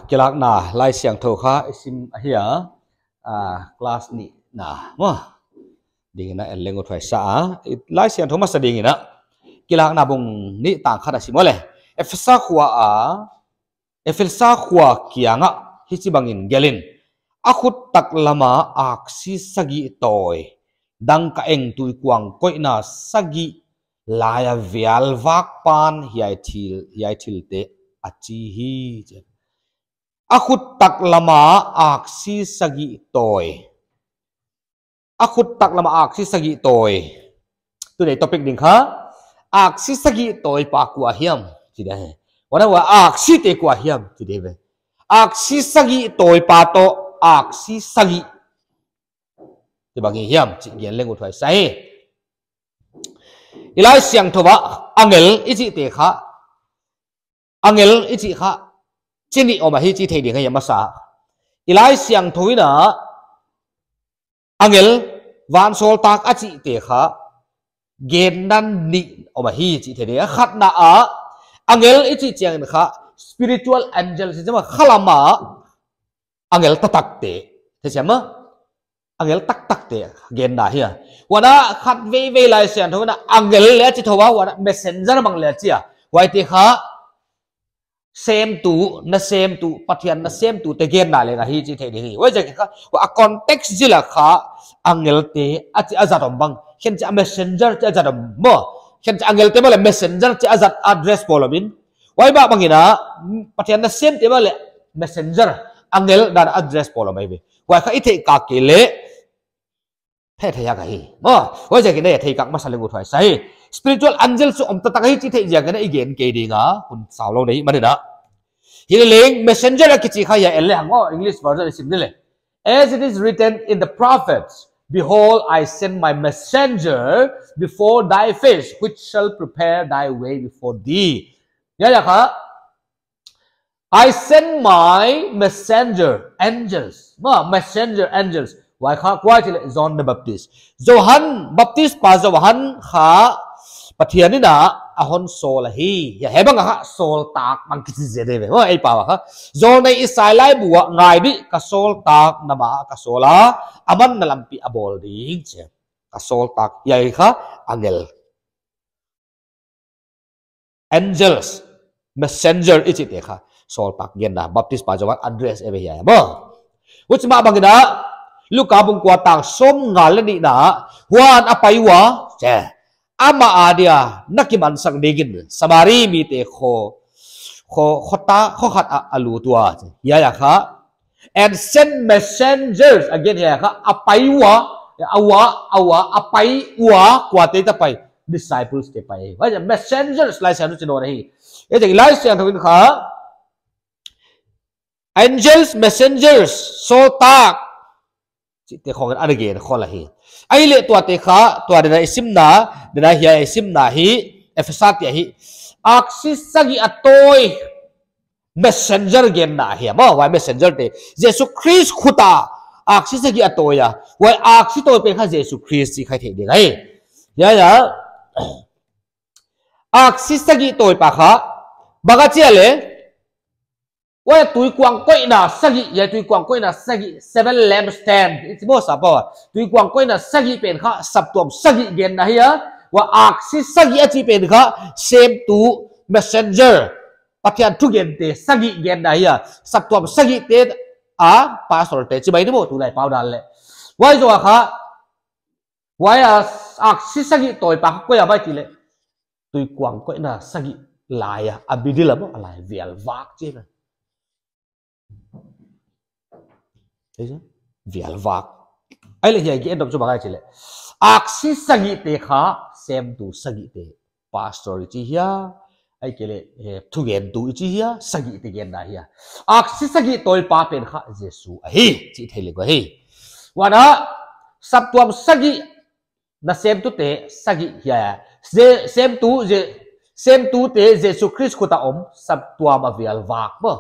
Kelak na lai siang tho kha sim ahia class ni na mo ding na en lengo thai sa lai siang tho ma sa ding na kelak na bung ni tang kha da simole efesa khwa kianga hi chi bangin gelin akhut tak lama aksi sagi toy dang ka eng tui kwang koi na sagi laya vial vak pan hiai thil te achi hi akhut tak lama aksi sagi toy akhut tak lama aksi sagi toy tu dei topic ding kha aksi sagi toy pa kwa hiam chi da wana wa aksi te kwa hiam chi de ve aksi sagi toy pa to aksi sagi ti bagi hiam chi gen leng uthai sai ilai siang thowa angel ichi te kha angel ichi kha chini oma hi chi thei ding ya masa ilai siang thoina angel van sol tak achi te kha gen nan ni oma hi chi thei ding khat na a angel ichi chiang kha spiritual angel si jama khalama angel tatak te thế chama angel tak tak te gen na hi wana khat ve lai siang thoina angel le chi thowa wana messenger mang le chi wai te kha same tu pathian na same tu te gen na le na hi chi thei ni wai ja ka wa context jila kha angel te achi azarom bang khen cha messenger cha azarom mo khen cha angel te ma le messenger cha azat address polomin wai ba bangina pathian na same te ma le messenger angel dan address polomai be wai kha ithei ka ke le the thaya ka hi mo wai ja ki ne thei kak ma salengu thai sai spiritual angel su om ta ta hi chi thei ja ga igen ke dinga kun saw lo nei manina hiling messenger ki chi kha ya elle hango english version is simple as it is written in the prophets behold I send my messenger before thy face which shall prepare thy way before thee ya kha I send my messenger angels why kha kwa chile John the Baptist Johan Baptist pa Johan kha pathian ni na ahon sol hi ya hebang kha sol tak mang ki je de mo ai pa kha John nei isai lai buwa ngai bi ka sol tak nama ka sola aman na lampi abol ding che ka sol tak yai kha angels messenger ichi te kha sol tak gen na Baptist pa Johan address ebe ya mo which ma bangina Luka bung kwa tang som ngal ni na huan apaiwa che ama adia nakiman sang degin samari mi te khota khat alu tua ya kha and send messengers again ya kha apaiwa awa apaiwa kwa te ta pai disciples te pai wa messengers lai sa nu chino nahi e je lai sa thawin kha angels messengers so tak te khong an again khola hi ai le tua te kha tua de na isim na hi efesat ya hi axis sagi atoi messenger gen na hi ma wa messenger te Jesus Christ khuta axis sagi atoya wa axis to pe kha Jesus Christ chi khai the de gai ya axis sagi toi pa kha baga chele why tui kwang koi na sagi ya tui kwang koi na sagi seven lampstand it's mo sa pa tui kwang koi na sagi pen kha saptom sagi gen na hiya wa aksi sagi achi pen kha same to messenger pathian thu gen te sagi gen na hiya saptom sagi te pastor te chi bai ni mo tu lai pau dal le why zo kha why aksi sagi toy pa ko ya bai ti le tui kwang koi na sagi laya abidila mo alai vial vak che na vial vak ai le hi end of chu bagai chile aksi sagi te kha same to sagi te pastor chi hia ai kele thu gen tu chi hia sagi te gen na hia aksi sagi toy pa pen kha jesu hi chi thele go hi wana saptuam sagi na same to te sagi hia same to te jesu Christ khuta om saptuam avial vak bo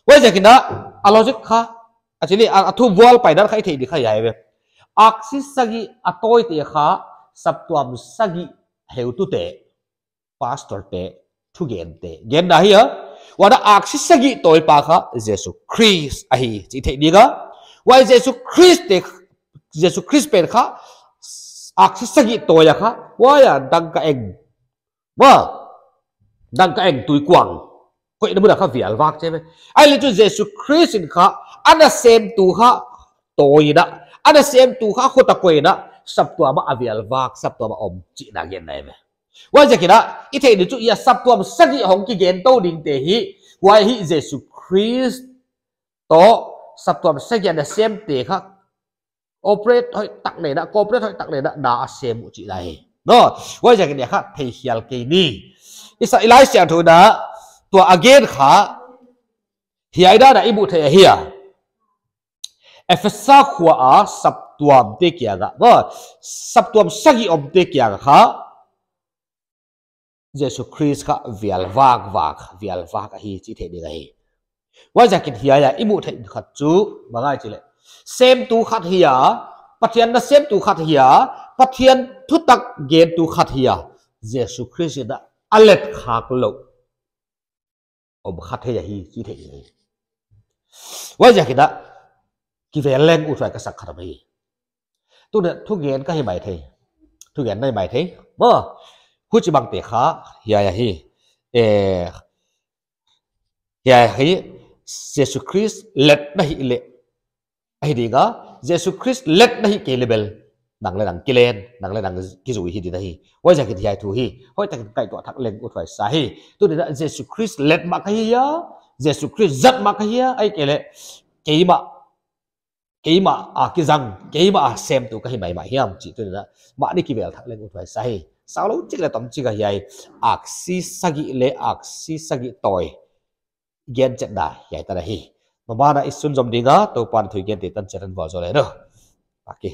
wai jakina alogic kha actually athu wall pai dar khai thei di khai ai ve axis sagi atoi te kha saptuam sagi heu tu te pastor te thu gen te gen na hi wada aksi sagi toy pa kha Jesus Christ ahi chi thei dinga wai Jesus Christ te Jesus Christ pen kha aksi sagi toy kha waya dang ka eng wa dang ka eng tui kwang koi na mu kha vial wak che me ai le chu Jesus Christ in kha ana sem tu kha toy da ana sem tu kha khota koi na sab tua ma avial wak sab tua ma om chi na gen nai me wai ja kida I thei ni chu ya sab tua sagi hong ki gen to ding te hi wai hi Jesus Christ to sab tua sagi na sem te kha operate hoi tak ne na cooperate hoi tak ne na da sem u chi lai no wai ja kida kha thei hial ke ni isa ilai siang thu na tua again kha hiai da da ibu thei hi Efesa khwa a sab tuam te kya ga no sab tuam sagi om te kya ga kha Jesus Christ kha vial wak hi chi the ni ga hi wa jakin hiya ya imu thei khat chu mangai chi le sem tu khat hiya pathian na sem tu khat hiya pathian thu tak gen tu khat hiya Jesus Christ da alet khak lo om khat he ya hi chi the ni wa jakin da ki ve leng u thai ka sak khar mai tu ne thu gen ka hi mai thei thu gen nai mai thei mo hu chi bang te kha ya ya hi ya hi Jesus Christ let na hi le ai dinga Jesus Christ let na hi ke level dang le dang kilen dang le dang ki zui hi di na hi wa ja ki thai thu hi hoi tak kai to thak leng u thai sa hi tu ne Jesus Christ let ma ka hi ya Jesus Christ zat ma ka hi ya ai ke le keima a ki zang keima a sem tu ka hi mai hiam chi tu na ma ni ki vel thak leng u thai sa hi sao lo chi la tom chi ka hiai aksi sagi toy gen chat da yai ta hi ma na isun jom dinga to pan thui gen te tan charan bo zo le no okay